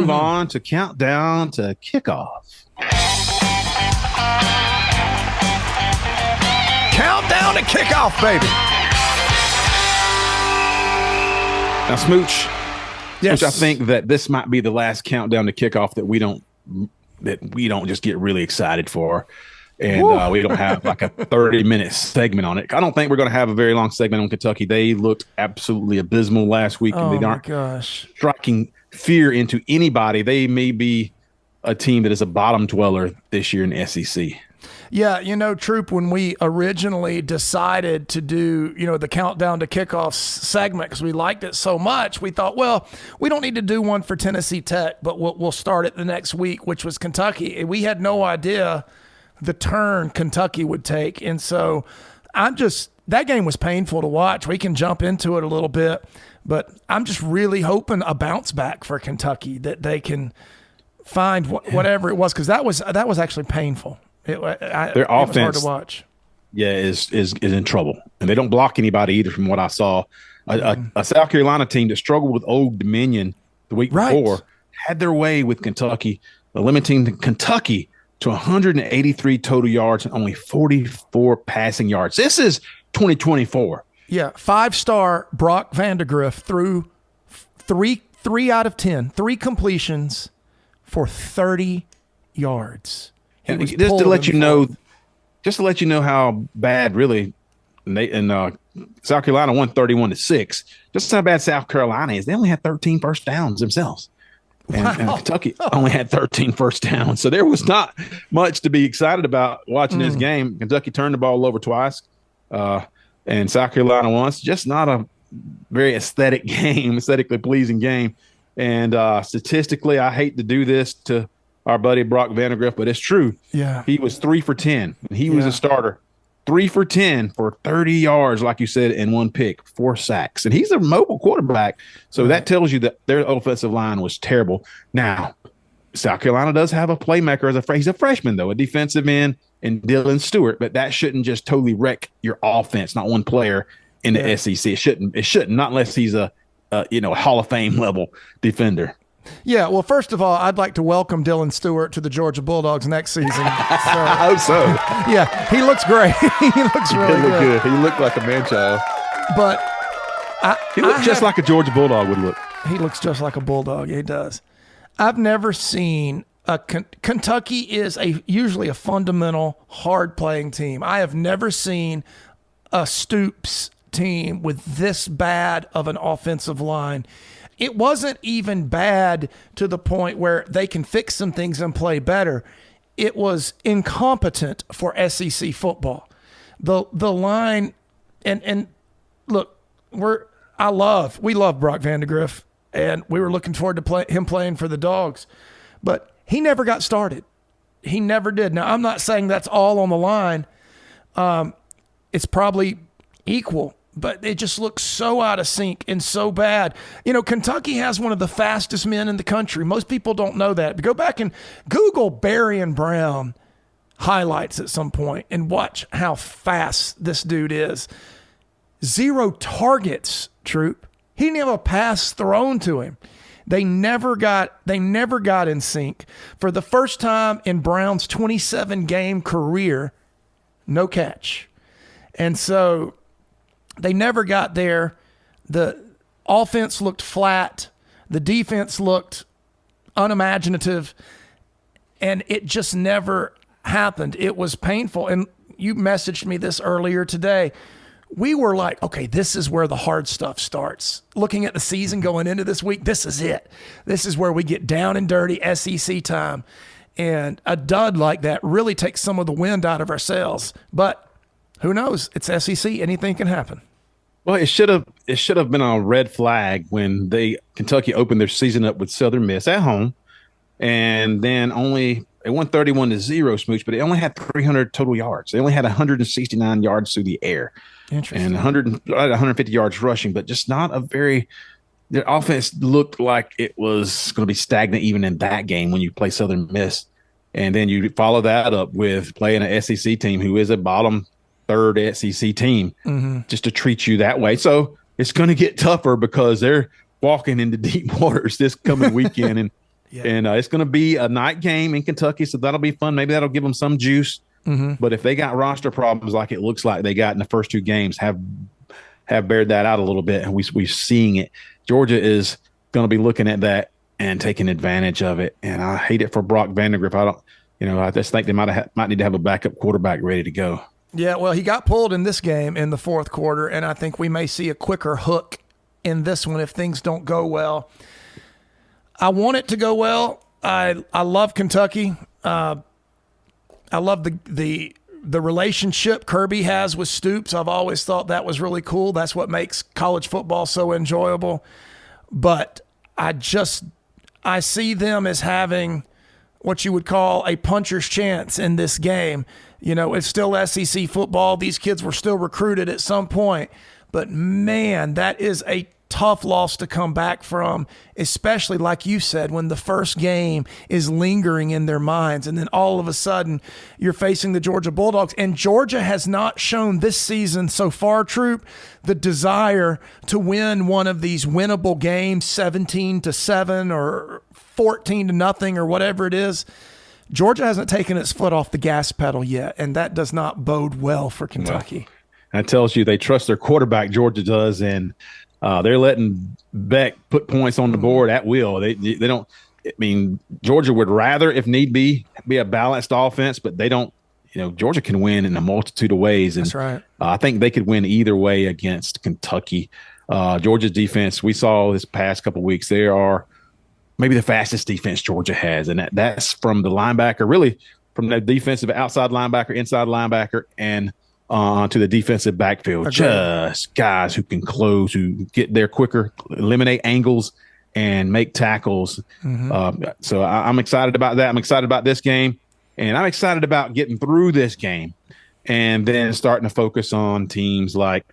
move on to countdown to kickoff. Countdown to kickoff, baby. Now, Smooch, Yes. Smooch, I think that this might be the last countdown to kickoff that we don't just get really excited for. And we don't have like a 30-minute segment on it. I don't think we're going to have a very long segment on Kentucky. They looked absolutely abysmal last week, and they aren't striking fear into anybody. They may be a team that is a bottom dweller this year in the SEC. Yeah, Troop, when we originally decided to do, the countdown to kickoff segment, because we liked it so much, we thought, well, we don't need to do one for Tennessee Tech, but we'll start it the next week, which was Kentucky. And we had no idea the turn Kentucky would take. And so that game was painful to watch. We can jump into it a little bit, but I'm just really hoping a bounce back for Kentucky, that they can find whatever it was, because that was actually painful. Their offense, it was hard to watch. Yeah, is in trouble, and they don't block anybody either. From what I saw, a South Carolina team that struggled with Old Dominion the week before had their way with Kentucky, limiting Kentucky to 183 total yards and only 44 passing yards. This is 2024. Yeah, 5-star Brock Vandagriff threw three out of 10, 3 completions for 30 yards. And just to let you know how bad really South Carolina won 31-6. Just how bad South Carolina is. They only had 13 first downs themselves. And Kentucky only had 13 first downs. So there was not much to be excited about watching this game. Kentucky turned the ball over twice, and South Carolina once. Just not a very aesthetically pleasing game. And statistically, I hate to do this to our buddy Brock Vandagriff, but it's true. Yeah. He was 3 for 10. And he was a starter. 3 for 10 for 30 yards, like you said, and 1 pick, 4 sacks. And he's a mobile quarterback. So that tells you that their offensive line was terrible. Now, South Carolina does have a playmaker. He's a freshman, though, a defensive end, and Dylan Stewart. But that shouldn't just totally wreck your offense, not one player in the SEC. It shouldn't, not unless he's a Hall of Fame level defender. Yeah, well, first of all, I'd like to welcome Dylan Stewart to the Georgia Bulldogs next season. I hope so. Yeah, he looks great. He looks really good. He looked like a man-child. But he looked just like a Georgia Bulldog would look. He looks just like a Bulldog. He does. I've never seen Kentucky is usually a fundamental, hard-playing team. I have never seen a Stoops team with this bad of an offensive line. It wasn't even bad to the point where they can fix some things and play better. It was incompetent for SEC football. The line, and look, we love Brock Vandagriff, and we were looking forward to him playing for the Dogs, but he never got started. He never did. Now, I'm not saying that's all on the line. It's probably equal. But it just looks so out of sync and so bad. Kentucky has one of the fastest men in the country. Most people don't know that. But go back and Google Berrien Brown highlights at some point and watch how fast this dude is. 0 targets, Troop. He didn't have a pass thrown to him. They never got in sync. For the first time in Brown's 27-game career, no catch. And so they never got there. The offense looked flat. The defense looked unimaginative. And it just never happened. It was painful. And you messaged me this earlier today. We were like, okay, this is where the hard stuff starts. Looking at the season going into this week, this is it. This is where we get down and dirty SEC time. And a dud like that really takes some of the wind out of our sails. But who knows? It's SEC. Anything can happen. Well, it should have been a red flag when Kentucky opened their season up with Southern Miss at home, and then they won 31-0, Smooch, but they only had 300 total yards. They only had 169 yards through the air, and 150 yards rushing, but just not a very. Their offense looked like it was going to be stagnant even in that game when you play Southern Miss, and then you follow that up with playing an SEC team who is a bottom third SEC team, just to treat you that way. So it's going to get tougher because they're walking into deep waters this coming weekend. And Yeah. And it's going to be a night game in Kentucky, so that'll be fun. Maybe that'll give them some juice. But if they got roster problems like it looks like they got in the first 2 games, have bared that out a little bit, and we're seeing it. Georgia is going to be looking at that and taking advantage of it. And I hate it for Brock Vandagriff. I just think they might need to have a backup quarterback ready to go. Yeah, well, he got pulled in this game in the fourth quarter, and I think we may see a quicker hook in this one if things don't go well. I want it to go well. I love Kentucky. I love the relationship Kirby has with Stoops. I've always thought that was really cool. That's what makes college football so enjoyable. But I see them as having what you would call a puncher's chance in this game. It's still SEC football. These kids were still recruited at some point. But, man, that is a tough loss to come back from, especially, like you said, when the first game is lingering in their minds. And then all of a sudden you're facing the Georgia Bulldogs. And Georgia has not shown this season so far, Troop, the desire to win one of these winnable games, 17-7 or 14-0 or whatever it is. Georgia hasn't taken its foot off the gas pedal yet, and that does not bode well for Kentucky. That tells you they trust their quarterback, Georgia does, and they're letting Beck put points on the board at will. They don't. I mean, Georgia would rather, if need be a balanced offense, but they don't. Georgia can win in a multitude of ways, and that's right. I think they could win either way against Kentucky. Georgia's defense, we saw this past couple of weeks, they are maybe the fastest defense Georgia has, and that's from the linebacker, really from the defensive outside linebacker, inside linebacker, and to the defensive backfield. Okay. Just guys who can close, who get there quicker, eliminate angles, and make tackles. So I'm excited about that. I'm excited about this game, and I'm excited about getting through this game and then starting to focus on teams like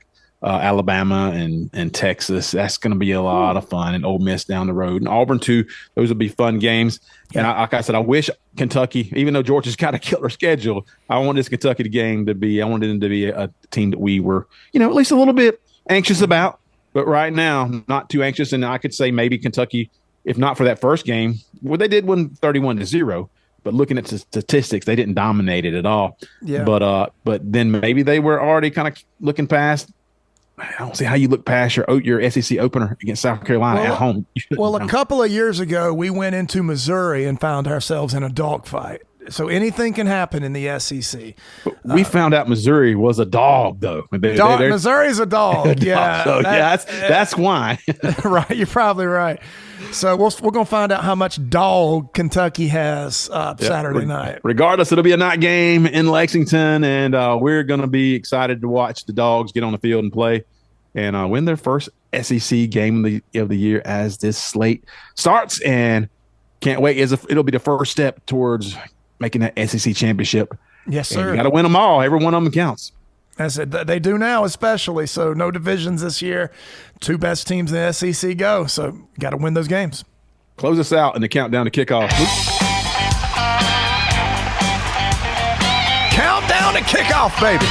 Alabama and Texas. That's going to be a lot of fun, and Ole Miss down the road, and Auburn too. Those will be fun games. Yeah. And like I said, I wish Kentucky, even though Georgia's got a killer schedule, I want this Kentucky game to be. I wanted them to be a team that we were, at least a little bit anxious about. But right now, not too anxious. And I could say maybe Kentucky, if not for that first game, well, they did win 31-0. But looking at the statistics, they didn't dominate it at all. Yeah. But then maybe they were already kind of looking past. I don't see how you look past your SEC opener against South Carolina at home. Well, a couple of years ago, we went into Missouri and found ourselves in a dogfight. So anything can happen in the SEC. We found out Missouri was a dog, though. Missouri's a dog. Yeah, so that's why. Right, you're probably right. So we're going to find out how much dog Kentucky has Saturday night. Regardless, it'll be a night game in Lexington, and we're going to be excited to watch the Dogs get on the field and play and win their first SEC game of the year as this slate starts. And can't wait. It'll be the first step towards making that SEC championship. Yes, sir. And you got to win them all. Every one of them counts. I said they do now, especially. So no divisions this year. 2 best teams in the SEC go. So got to win those games. Close us out in the countdown to kickoff. Countdown to kickoff, baby.